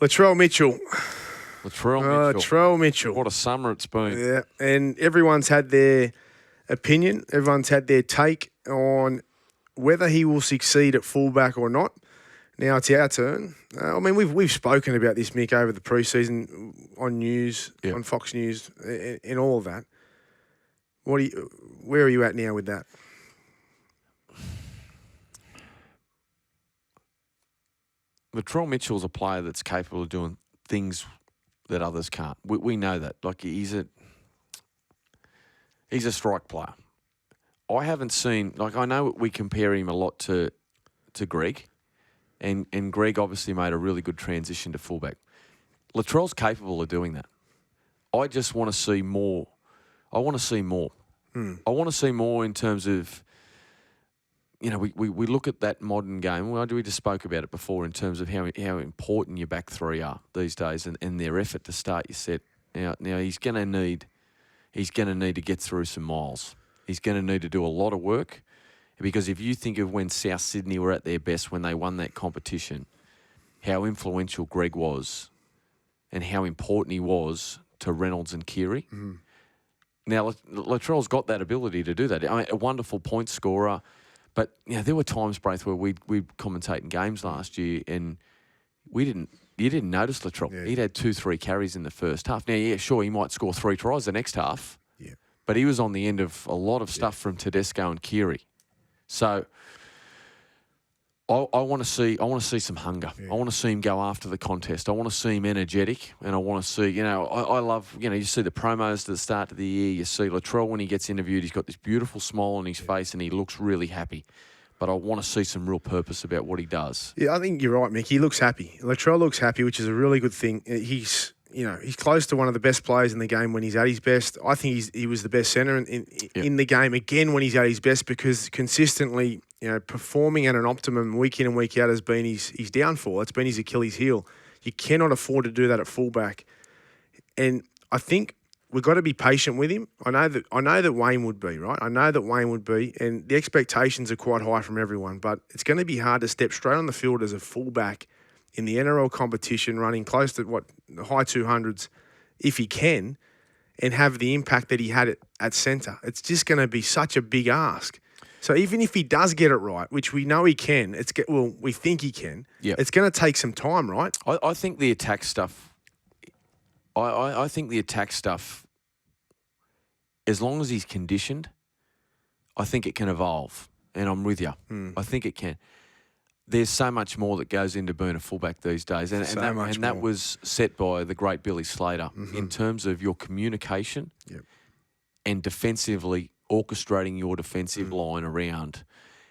Latrell Mitchell. Latrell Mitchell. What a summer it's been. Yeah, and everyone's had their opinion. Everyone's had their take on whether he will succeed at fullback or not. Now it's our turn. We've spoken about this, Mick, over the preseason on news, on Fox News, and all of that. Where are you at now with that? Latrell Mitchell's a player that's capable of doing things that others can't. We know that. Like, he's a strike player. I haven't seen, I know we compare him a lot to Greg, and Greg obviously made a really good transition to fullback. Latrell's capable of doing that. I just want to see more. I want to see more. I want to see more in terms of, we look at that modern game. We just spoke about it before in terms of how important your back three are these days and their effort to start your set. Now he's going to need to get through some miles. He's going to need to do a lot of work, because if you think of when South Sydney were at their best when they won that competition, how influential Greg was and how important he was to Reynolds and Keary. Now, Latrell's got that ability to do that. A wonderful point scorer. But there were times, Braith, where we'd commentate in games last year and you didn't notice Latrell. Yeah. He'd had 2-3 carries in the first half. Now, sure, he might score 3 tries the next half. Yeah. But he was on the end of a lot of stuff from Tedesco and Keary. So I want to see some hunger. Yeah. I want to see him go after the contest. I want to see him energetic, and I want to see, I love, you see the promos at the start of the year. You see Latrell when he gets interviewed, he's got this beautiful smile on his face and he looks really happy. But I want to see some real purpose about what he does. Yeah, I think you're right, Mick. He looks happy. Latrell looks happy, which is a really good thing. He's close to one of the best players in the game when he's at his best. I think he was the best centre in the game again when he's at his best, because consistently, performing at an optimum week in and week out has been his downfall. It's been his Achilles heel. You cannot afford to do that at fullback. And I think we've got to be patient with him. I know that Wayne would be, right? I know that Wayne would be, and the expectations are quite high from everyone, but it's going to be hard to step straight on the field as a fullback in the NRL competition, running close to the high 200s, if he can, and have the impact that he had at centre. It's just going to be such a big ask. So even if he does get it right, which we know he can, we think he can, it's going to take some time, right? I think the attack stuff, I think the attack stuff, as long as he's conditioned, I think it can evolve. And I'm with you. I think it can. There's so much more that goes into being a fullback these days. And that was set by the great Billy Slater in terms of your communication and defensively orchestrating your defensive line around.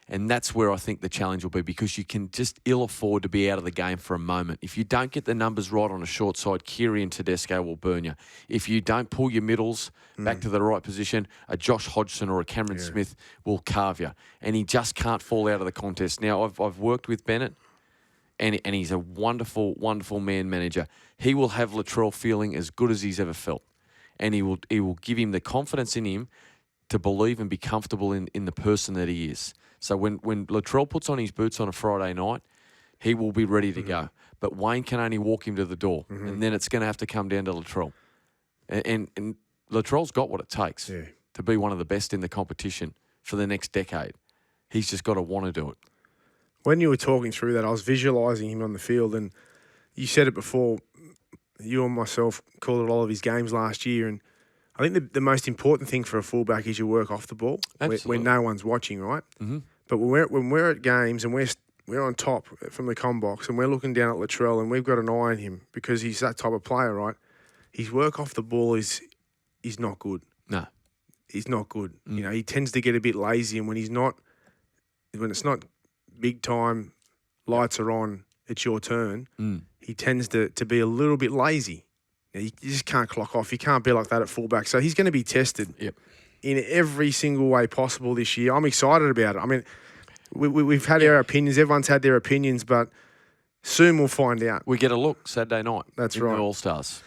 And that's where I think the challenge will be, because you can just ill afford to be out of the game for a moment. If you don't get the numbers right on a short side, Keary and Tedesco will burn you. If you don't pull your middles back to the right position, a Josh Hodgson or a Cameron Smith will carve you. And he just can't fall out of the contest. Now, I've worked with Bennett, and he's a wonderful, wonderful man manager. He will have Latrell feeling as good as he's ever felt. And he will give him the confidence in him to believe and be comfortable in the person that he is. So when Latrell puts on his boots on a Friday night, he will be ready to go. But Wayne can only walk him to the door, and then it's going to have to come down to Latrell. And Latrell's got what it takes to be one of the best in the competition for the next decade. He's just got to want to do it. When you were talking through that, I was visualising him on the field, and you said it before. You and myself called it all of his games last year, and I think the most important thing for a fullback is your work off the ball when no one's watching, right? But when we're at games and we're on top from the comm box and we're looking down at Latrell and we've got an eye on him because he's that type of player, right? His work off the ball is not good. No. He's not good. He tends to get a bit lazy, and when it's not big time, lights are on, it's your turn, he tends to be a little bit lazy. You just can't clock off. You can't be like that at fullback. So he's going to be tested in every single way possible this year. I'm excited about it. I mean, we've had our opinions. Everyone's had their opinions, but soon we'll find out. We get a look Saturday night. That's right. The All-Stars.